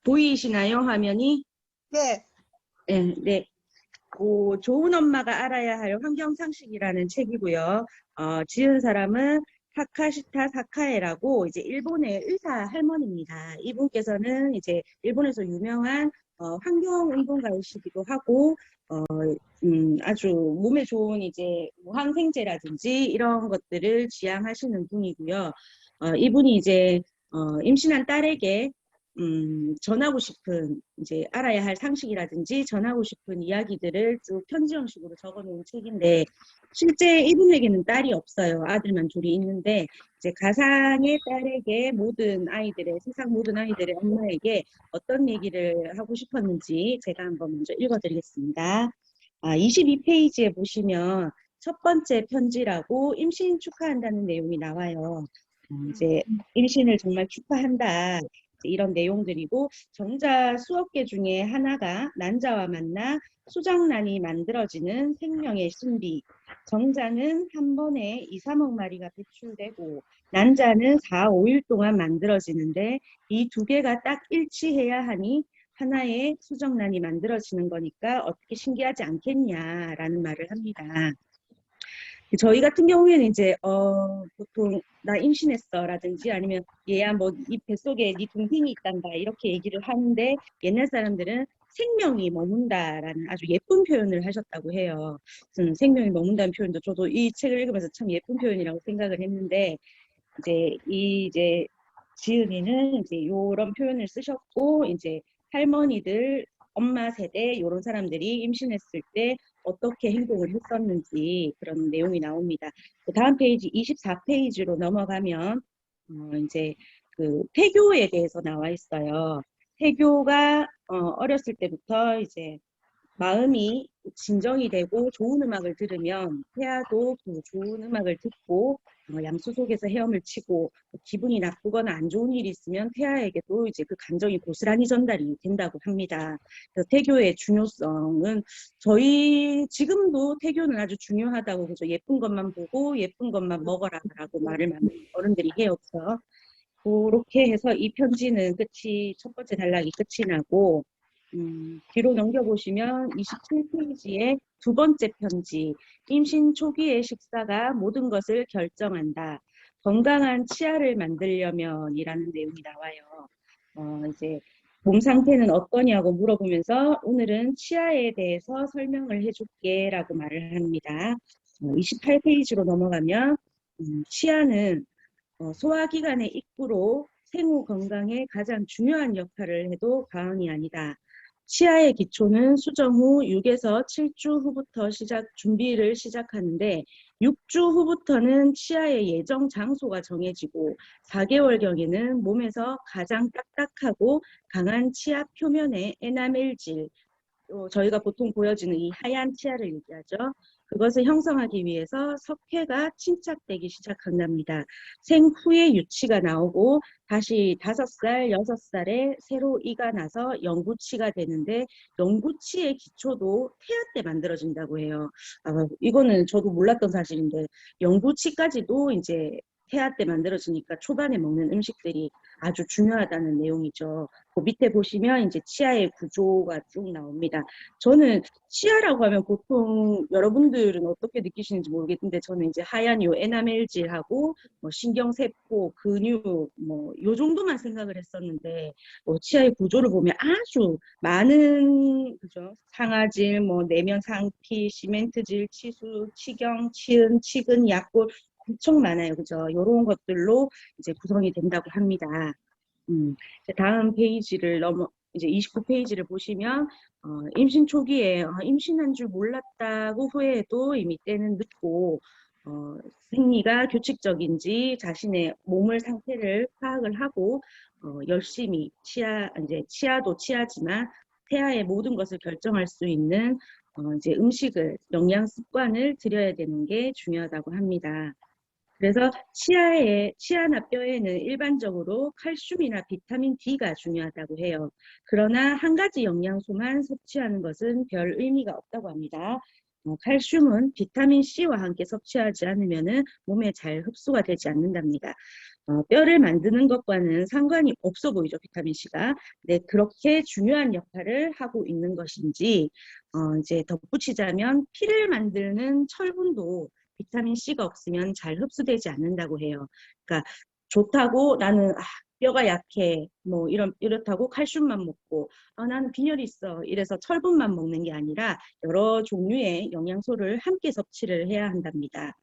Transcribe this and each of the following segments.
보이시나요, 화면이? 네. 네, 네. 좋은 엄마가 알아야 할 환경상식이라는 책이고요. 지은 사람은 타카시타 사카에라고 이제 일본의 의사 할머니입니다. 이분께서는 이제 일본에서 유명한 환경운동가이시기도 하고 아주 몸에 좋은 이제 무항생제라든지 이런 것들을 지향하시는 분이고요. 이분이 이제 임신한 딸에게 전하고 싶은 이제 알아야 할 상식이라든지 전하고 싶은 이야기들을 쭉 편지 형식으로 적어놓은 책인데 실제 이분에게는 딸이 없어요. 아들만 둘이 있는데 이제 가상의 딸에게 세상 모든 아이들의 엄마에게 어떤 얘기를 하고 싶었는지 제가 한번 먼저 읽어드리겠습니다. 22페이지에 보시면 첫 번째 편지라고 임신 축하한다는 내용이 나와요. 이제 임신을 정말 축하한다. 이런 내용들이고 정자 수억 개 중에 하나가 난자와 만나 수정란이 만들어지는 생명의 신비. 정자는 한 번에 2, 3억 마리가 배출되고 난자는 4, 5일 동안 만들어지는데 이 두 개가 딱 일치해야 하니 하나의 수정란이 만들어지는 거니까 어떻게 신기하지 않겠냐라는 말을 합니다. 저희 같은 경우에는 이제 보통 나 임신했어라든지 아니면 얘야 뭐 이 뱃속에 네 동생이 있단다 이렇게 얘기를 하는데 옛날 사람들은 생명이 머문다라는 아주 예쁜 표현을 하셨다고 해요. 생명이 머문다는 표현도 저도 이 책을 읽으면서 참 예쁜 표현이라고 생각을 했는데 이제 지은이는 이제 이런 표현을 쓰셨고 이제 할머니들 엄마 세대 이런 사람들이 임신했을 때 어떻게 행동을 했었는지 그런 내용이 나옵니다. 그 다음 페이지 24페이지로 넘어가면 이제 그 태교에 대해서 나와 있어요. 태교가 어렸을 때부터 이제 마음이 진정이 되고 좋은 음악을 들으면 태아도 그 좋은 음악을 듣고 양수 속에서 헤엄을 치고 기분이 나쁘거나 안 좋은 일이 있으면 태아에게도 이제 그 감정이 고스란히 전달이 된다고 합니다. 그래서 태교의 중요성은 저희 지금도 태교는 아주 중요하다고 그죠. 예쁜 것만 보고 예쁜 것만 먹어라라고 말을 많은 어른들이 해요. 그래서 그렇게 해서 이 편지는 첫 번째 단락이 끝이 나고 뒤로 넘겨보시면 27페이지에 두 번째 편지, 임신 초기의 식사가 모든 것을 결정한다. 건강한 치아를 만들려면이라는 내용이 나와요. 이제 몸 상태는 어떠냐고 물어보면서 오늘은 치아에 대해서 설명을 해줄게라고 말을 합니다. 28페이지로 넘어가면 치아는 소화기관의 입구로 생후 건강에 가장 중요한 역할을 해도 과언이 아니다. 치아의 기초는 수정 후 6에서 7주 후부터 준비를 시작하는데 6주 후부터는 치아의 예정 장소가 정해지고 4개월경에는 몸에서 가장 딱딱하고 강한 치아 표면의 에나멜질, 저희가 보통 보여지는 이 하얀 치아를 얘기하죠. 그것을 형성하기 위해서 석회가 침착되기 시작한답니다. 생후에 유치가 나오고 다시 5살, 6살에 새로 이가 나서 영구치가 되는데 영구치의 기초도 태아 때 만들어진다고 해요. 이거는 저도 몰랐던 사실인데 영구치까지도 이제 태아 때 만들어지니까 초반에 먹는 음식들이 아주 중요하다는 내용이죠. 그 밑에 보시면 이제 치아의 구조가 쭉 나옵니다. 저는 치아라고 하면 보통 여러분들은 어떻게 느끼시는지 모르겠는데 저는 이제 하얀 요 에나멜질하고 뭐 신경세포, 근육 뭐 요 정도만 생각을 했었는데 치아의 구조를 보면 아주 많은 그죠? 상아질, 뭐 내면 상피, 시멘트질, 치수, 치경, 치은, 치근, 약골 엄청 많아요. 그죠? 요런 것들로 이제 구성이 된다고 합니다. 다음 페이지를 이제 29페이지를 보시면 임신 초기에 임신한 줄 몰랐다고 후회해도 이미 때는 늦고 생리가 규칙적인지 자신의 몸을 상태를 파악을 하고 열심히 이제 치아도 치아지만 태아의 모든 것을 결정할 수 있는 이제 영양 습관을 들여야 되는 게 중요하다고 합니다. 그래서 치아나 뼈에는 일반적으로 칼슘이나 비타민 D가 중요하다고 해요. 그러나 한 가지 영양소만 섭취하는 것은 별 의미가 없다고 합니다. 칼슘은 비타민 C와 함께 섭취하지 않으면 몸에 잘 흡수가 되지 않는답니다. 뼈를 만드는 것과는 상관이 없어 보이죠, 비타민C가. 네, 그렇게 중요한 역할을 하고 있는 것인지, 이제 덧붙이자면 피를 만드는 철분도 비타민C가 없으면 잘 흡수되지 않는다고 해요. 그러니까 좋다고 나는 뼈가 약해, 뭐 이렇다고 칼슘만 먹고, 나는 빈혈이 있어, 이래서 철분만 먹는 게 아니라 여러 종류의 영양소를 함께 섭취를 해야 한답니다.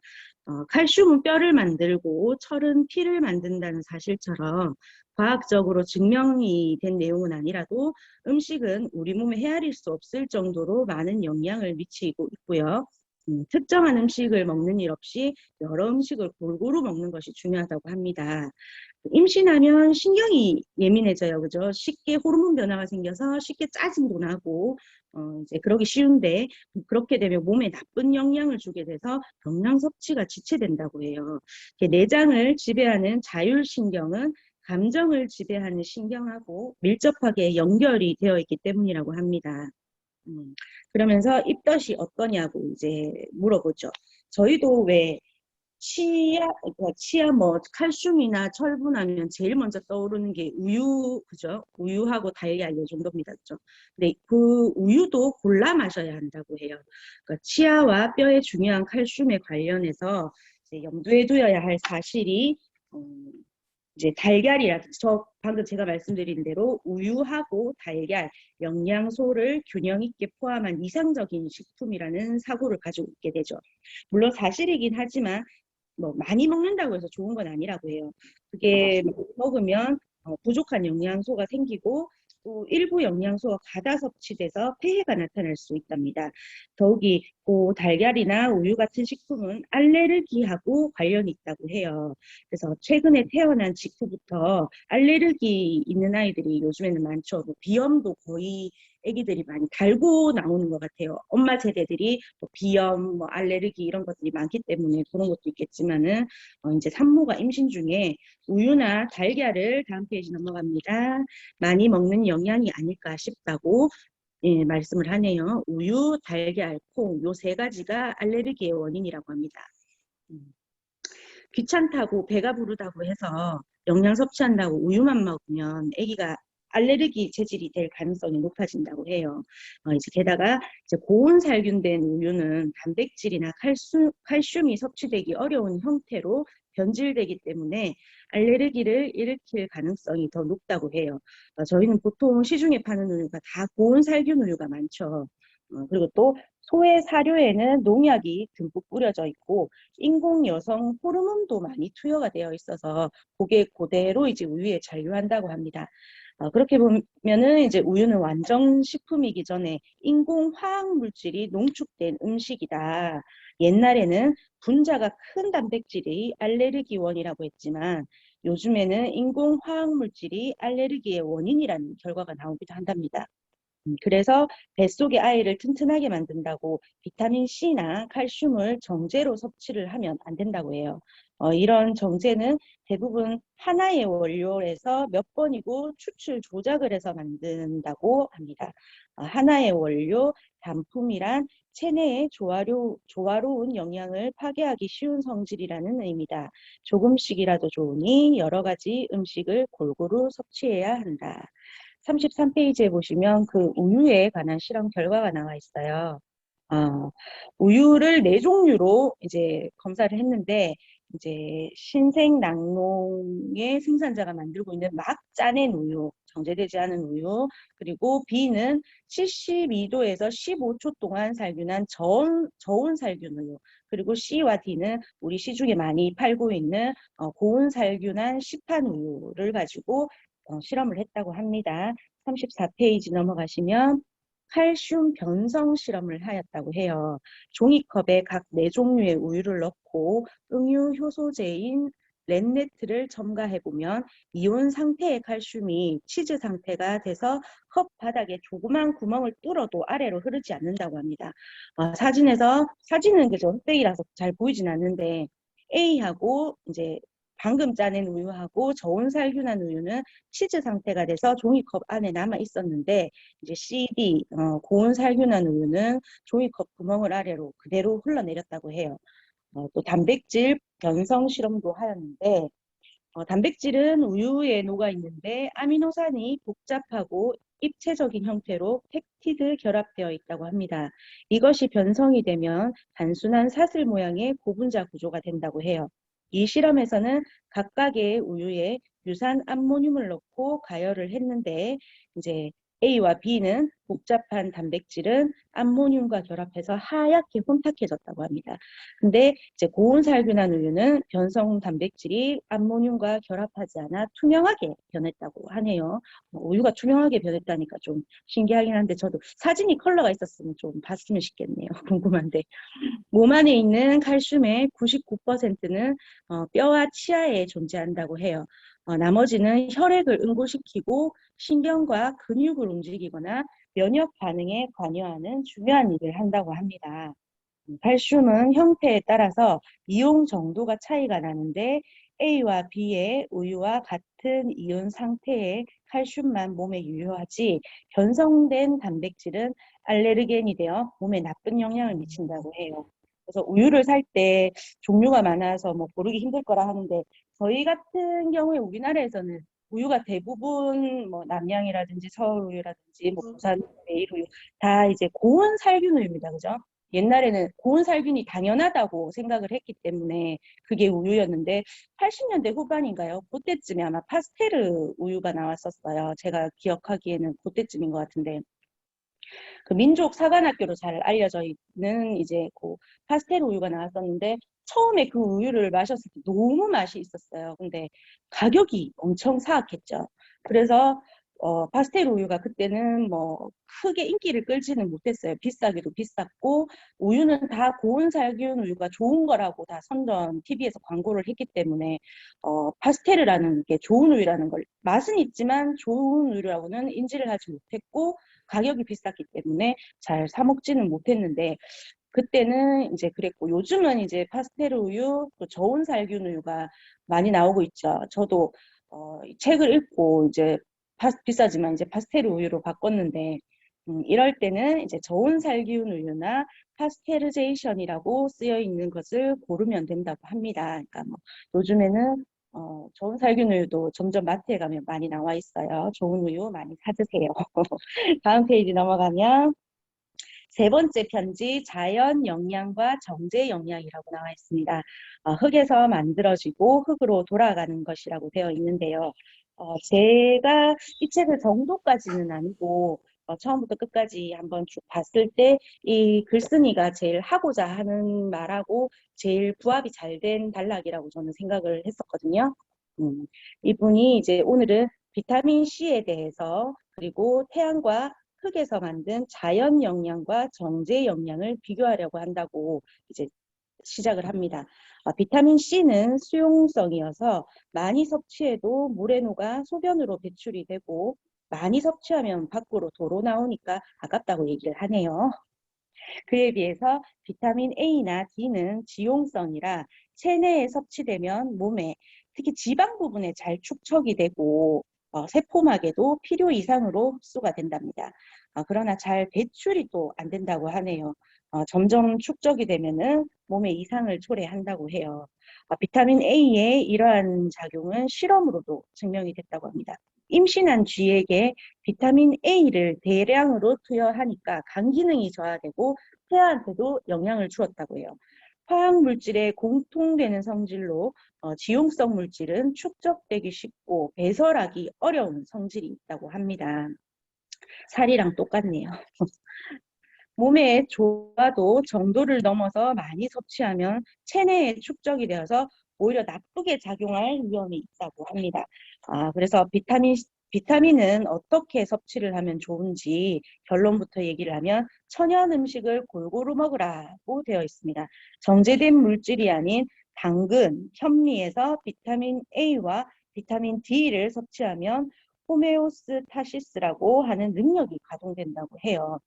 칼슘은 뼈를 만들고 철은 피를 만든다는 사실처럼 과학적으로 증명이 된 내용은 아니라도 음식은 우리 몸에 헤아릴 수 없을 정도로 많은 영향을 미치고 있고요. 특정한 음식을 먹는 일 없이 여러 음식을 골고루 먹는 것이 중요하다고 합니다. 임신하면 신경이 예민해져요. 그죠? 쉽게 호르몬 변화가 생겨서 쉽게 짜증도 나고, 이제 그러기 쉬운데, 그렇게 되면 몸에 나쁜 영향을 주게 돼서 영양 섭취가 지체된다고 해요. 내장을 지배하는 자율신경은 감정을 지배하는 신경하고 밀접하게 연결이 되어 있기 때문이라고 합니다. 그러면서 입덧이 어떠냐고 이제 물어보죠. 저희도 왜 치아 뭐 칼슘이나 철분하면 제일 먼저 떠오르는 게 우유, 그죠? 우유하고 달걀 이 정도입니다. 그죠? 근데 그 우유도 골라 마셔야 한다고 해요. 그러니까 치아와 뼈에 중요한 칼슘에 관련해서 이제 염두에 두어야 할 사실이 이제 달걀이라든지 저 방금 제가 말씀드린 대로 우유하고 달걀 영양소를 균형 있게 포함한 이상적인 식품이라는 사고를 가지고 있게 되죠. 물론 사실이긴 하지만 뭐 많이 먹는다고 해서 좋은 건 아니라고 해요. 그게 먹으면 부족한 영양소가 생기고 또 일부 영양소가 과다 섭취돼서 폐해가 나타날 수 있답니다. 더욱이 달걀이나 우유 같은 식품은 알레르기하고 관련이 있다고 해요. 그래서 최근에 태어난 직후부터 알레르기 있는 아이들이 요즘에는 많죠. 뭐 비염도 거의 아기들이 많이 달고 나오는 것 같아요. 엄마 세대들이 뭐 비염, 뭐 알레르기 이런 것들이 많기 때문에 그런 것도 있겠지만은 이제 산모가 임신 중에 우유나 달걀을 다음 페이지 넘어갑니다. 많이 먹는 영양이 아닐까 싶다고 예, 말씀을 하네요. 우유, 달걀, 콩, 요 세 가지가 알레르기의 원인이라고 합니다. 귀찮다고 배가 부르다고 해서 영양 섭취한다고 우유만 먹으면 아기가 알레르기 체질이 될 가능성이 높아진다고 해요. 이제 게다가 이제 고온 살균된 우유는 단백질이나 칼슘이 섭취되기 어려운 형태로 변질되기 때문에 알레르기를 일으킬 가능성이 더 높다고 해요. 저희는 보통 시중에 파는 우유가 다 고온 살균 우유가 많죠. 그리고 또 소의 사료에는 농약이 듬뿍 뿌려져 있고 인공 여성 호르몬도 많이 투여가 되어 있어서 그게 그대로 이제 우유에 잔류한다고 합니다. 그렇게 보면은 이제 우유는 완전 식품이기 전에 인공 화학 물질이 농축된 음식이다. 옛날에는 분자가 큰 단백질이 알레르기원이라고 했지만 요즘에는 인공 화학 물질이 알레르기의 원인이라는 결과가 나오기도 한답니다. 그래서 뱃속의 아이를 튼튼하게 만든다고 비타민 C나 칼슘을 정제로 섭취를 하면 안 된다고 해요. 이런 정제는 대부분 하나의 원료에서 몇 번이고 추출 조작을 해서 만든다고 합니다. 하나의 원료, 단품이란 체내의 조화로운 영양을 파괴하기 쉬운 성질이라는 의미다. 조금씩이라도 좋으니 여러 가지 음식을 골고루 섭취해야 한다. 33페이지에 보시면 그 우유에 관한 실험 결과가 나와 있어요. 우유를 네 종류로 이제 검사를 했는데 이제 신생낙농의 생산자가 만들고 있는 막 짜낸 우유, 정제되지 않은 우유, 그리고 B는 72도에서 15초 동안 살균한 저온 살균 우유, 그리고 C와 D는 우리 시중에 많이 팔고 있는 고온 살균한 시판 우유를 가지고 실험을 했다고 합니다. 34페이지 넘어가시면 칼슘 변성 실험을 하였다고 해요. 종이컵에 각 4종류의 우유를 넣고 응유 효소제인 렌네트를 첨가해보면 이온 상태의 칼슘이 치즈 상태가 돼서 컵 바닥에 조그만 구멍을 뚫어도 아래로 흐르지 않는다고 합니다. 사진은 그저 흑백이라서 잘 보이진 않는데 A하고 이제 방금 짜낸 우유하고 저온 살균한 우유는 치즈 상태가 돼서 종이컵 안에 남아 있었는데 이제 CD 고온 살균한 우유는 종이컵 구멍을 아래로 그대로 흘러내렸다고 해요. 또 단백질 변성 실험도 하였는데 단백질은 우유에 녹아 있는데 아미노산이 복잡하고 입체적인 형태로 펩티드 결합되어 있다고 합니다. 이것이 변성이 되면 단순한 사슬 모양의 고분자 구조가 된다고 해요. 이 실험에서는 각각의 우유에 유산 암모늄을 넣고 가열을 했는데 이제 A와 B는 복잡한 단백질은 암모늄과 결합해서 하얗게 혼탁해졌다고 합니다. 근데 이제 고온 살균한 우유는 변성 단백질이 암모늄과 결합하지 않아 투명하게 변했다고 하네요. 우유가 투명하게 변했다니까 좀 신기하긴 한데 저도 사진이 컬러가 있었으면 좀 봤으면 싶겠네요. 궁금한데. 몸 안에 있는 칼슘의 99%는 뼈와 치아에 존재한다고 해요. 나머지는 혈액을 응고시키고 신경과 근육을 움직이거나 면역 반응에 관여하는 중요한 일을 한다고 합니다. 칼슘은 형태에 따라서 이용 정도가 차이가 나는데 A와 B의 우유와 같은 이온 상태의 칼슘만 몸에 유효하지 변성된 단백질은 알레르겐이 되어 몸에 나쁜 영향을 미친다고 해요. 그래서 우유를 살 때 종류가 많아서 뭐 고르기 힘들 거라 하는데 저희 같은 경우에 우리나라에서는 우유가 대부분 뭐 남양이라든지 서울우유라든지 뭐 부산 매일우유 다 이제 고온 살균 우유입니다. 그죠? 옛날에는 고온 살균이 당연하다고 생각을 했기 때문에 그게 우유였는데 80년대 후반인가요? 그때쯤에 아마 파스테르 우유가 나왔었어요. 제가 기억하기에는 그때쯤인 것 같은데 그 민족 사관학교로 잘 알려져 있는 이제 그 파스테르 우유가 나왔었는데 처음에 그 우유를 마셨을 때 너무 맛이 있었어요. 근데 가격이 엄청 사악했죠. 그래서 파스텔 우유가 그때는 뭐 크게 인기를 끌지는 못했어요. 비싸기도 비쌌고 우유는 다 고온 살균 우유가 좋은 거라고 다 선전 TV에서 광고를 했기 때문에 파스텔이라는 게 좋은 우유라는 걸 맛은 있지만 좋은 우유라고는 인지를 하지 못했고 가격이 비쌌기 때문에 잘 사 먹지는 못했는데 그때는 이제 그랬고 요즘은 이제 파스텔 우유 또 저온 살균 우유가 많이 나오고 있죠. 저도 이 책을 읽고 이제 비싸지만 이제 파스텔 우유로 바꿨는데 이럴 때는 이제 저온 살균 우유나 파스테르제이션이라고 쓰여 있는 것을 고르면 된다고 합니다. 그러니까 뭐 요즘에는 좋은 살균 우유도 점점 마트에 가면 많이 나와 있어요. 좋은 우유 많이 사드세요. 다음 페이지 넘어가면 세 번째 편지 자연 영양과 정제 영양이라고 나와 있습니다. 흙에서 만들어지고 흙으로 돌아가는 것이라고 되어 있는데요. 제가 이 책을 정도까지는 아니고 처음부터 끝까지 한번 쭉 봤을 때 이 글쓴이가 제일 하고자 하는 말하고 제일 부합이 잘 된 단락이라고 저는 생각을 했었거든요. 이분이 이제 오늘은 비타민 C에 대해서 그리고 태양과 흙에서 만든 자연 영양과 정제 영양을 비교하려고 한다고 이제 시작을 합니다. 비타민 C는 수용성이어서 많이 섭취해도 물에 녹아 소변으로 배출이 되고 많이 섭취하면 밖으로 도로 나오니까 아깝다고 얘기를 하네요. 그에 비해서 비타민 A나 D는 지용성이라 체내에 섭취되면 몸에 특히 지방 부분에 잘 축적이 되고 세포막에도 필요 이상으로 흡수가 된답니다. 그러나 잘 배출이 또 안 된다고 하네요. 점점 축적이 되면은 몸에 이상을 초래한다고 해요. 비타민 A의 이러한 작용은 실험으로도 증명이 됐다고 합니다. 임신한 쥐에게 비타민 A를 대량으로 투여하니까 간 기능이 저하되고 폐하한테도 영향을 주었다고 해요. 화학 물질에 공통되는 성질로 지용성 물질은 축적되기 쉽고 배설하기 어려운 성질이 있다고 합니다. 살이랑 똑같네요. 몸에 좋아도 정도를 넘어서 많이 섭취하면 체내에 축적이 되어서 오히려 나쁘게 작용할 위험이 있다고 합니다. 그래서 비타민은 어떻게 섭취를 하면 좋은지 결론부터 얘기를 하면 천연 음식을 골고루 먹으라고 되어 있습니다. 정제된 물질이 아닌 당근, 현미에서 비타민 A와 비타민 D를 섭취하면 호메오스타시스라고 하는 능력이 가동된다고 해요.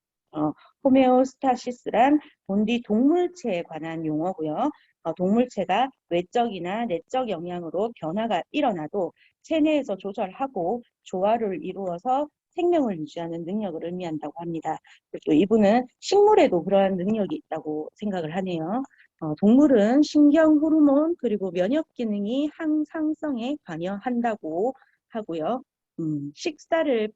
호메오스타시스란 본디 동물체에 관한 용어고요. 동물체가 외적이나 내적 영향으로 변화가 일어나도 체내에서 조절하고 조화를 이루어서 생명을 유지하는 능력을 의미한다고 합니다. 또 이분은 식물에도 그러한 능력이 있다고 생각을 하네요. 동물은 신경, 호르몬, 그리고 면역 기능이 항상성에 관여한다고 하고요. 식사를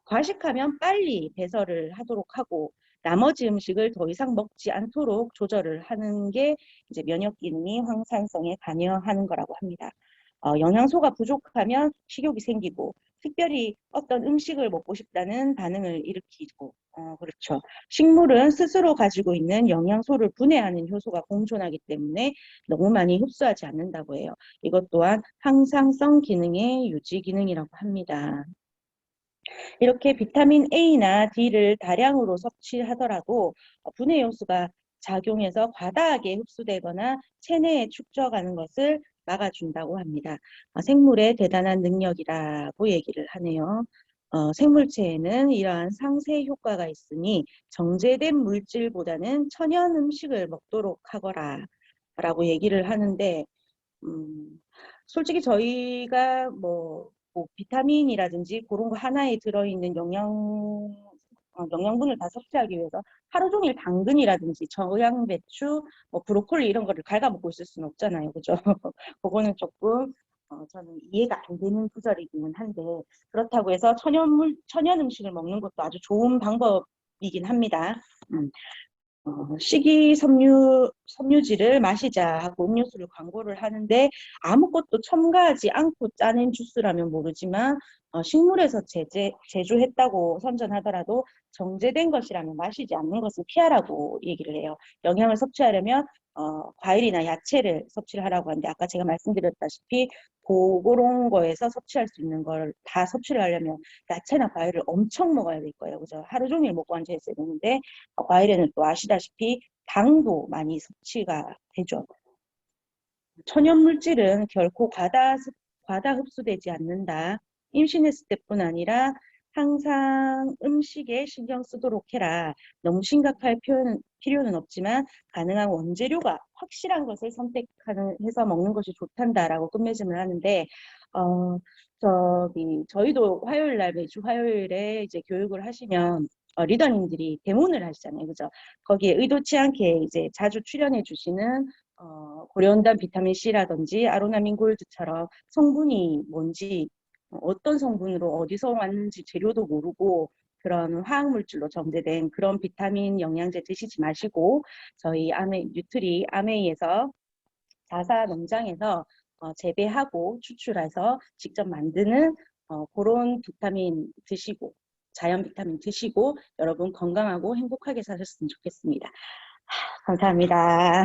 과식하면 빨리 배설을 하도록 하고 나머지 음식을 더 이상 먹지 않도록 조절을 하는 게 이제 면역 기능이 황산성에 관여하는 거라고 합니다. 영양소가 부족하면 식욕이 생기고 특별히 어떤 음식을 먹고 싶다는 반응을 일으키고 그렇죠. 식물은 스스로 가지고 있는 영양소를 분해하는 효소가 공존하기 때문에 너무 많이 흡수하지 않는다고 해요. 이것 또한 항상성 기능의 유지 기능이라고 합니다. 이렇게 비타민 A나 D를 다량으로 섭취하더라도 분해 요소가 작용해서 과다하게 흡수되거나 체내에 축적하는 것을 막아준다고 합니다. 생물의 대단한 능력이라고 얘기를 하네요. 생물체에는 이러한 상쇄 효과가 있으니 정제된 물질보다는 천연 음식을 먹도록 하거라 라고 얘기를 하는데 솔직히 저희가 뭐 비타민이라든지 그런 거 하나에 들어있는 영양분을 다 섭취하기 위해서 하루 종일 당근이라든지 저양배추, 뭐 브로콜리 이런 거를 갉아먹고 있을 수는 없잖아요. 그죠? 그거는 조금 저는 이해가 안 되는 구절이기는 한데 그렇다고 해서 천연 음식을 먹는 것도 아주 좋은 방법이긴 합니다. 섬유질을 마시자 하고 음료수를 광고를 하는데 아무것도 첨가하지 않고 짜낸 주스라면 모르지만 식물에서 제조했다고 선전하더라도 정제된 것이라면 마시지 않는 것을 피하라고 얘기를 해요. 영양을 섭취하려면 과일이나 야채를 섭취를 하라고 하는데 아까 제가 말씀드렸다시피 그런 거에서 섭취할 수 있는 걸 다 섭취를 하려면 야채나 과일을 엄청 먹어야 될 거예요. 그죠? 하루 종일 먹고 앉아 있어야 되는데 과일에는 또 아시다시피 당도 많이 섭취가 되죠. 천연 물질은 결코 과다 흡수되지 않는다. 임신했을 때뿐 아니라 항상 음식에 신경 쓰도록 해라. 너무 심각할 필요는 없지만 가능한 원재료가 확실한 것을 해서 먹는 것이 좋단다라고 끝맺음을 하는데 저희도 화요일 날 매주 화요일에 이제 교육을 하시면 리더님들이 대문을 하시잖아요. 그죠? 거기에 의도치 않게 이제 자주 출연해 주시는 고려온단 비타민 C라든지 아로나민 골드처럼 성분이 뭔지 어떤 성분으로 어디서 왔는지 재료도 모르고 그런 화학물질로 정제된 그런 비타민 영양제 드시지 마시고 저희 뉴트리 아메이에서 자사 농장에서 재배하고 추출해서 직접 만드는 그런 비타민 드시고 자연 비타민 드시고 여러분 건강하고 행복하게 사셨으면 좋겠습니다. 감사합니다.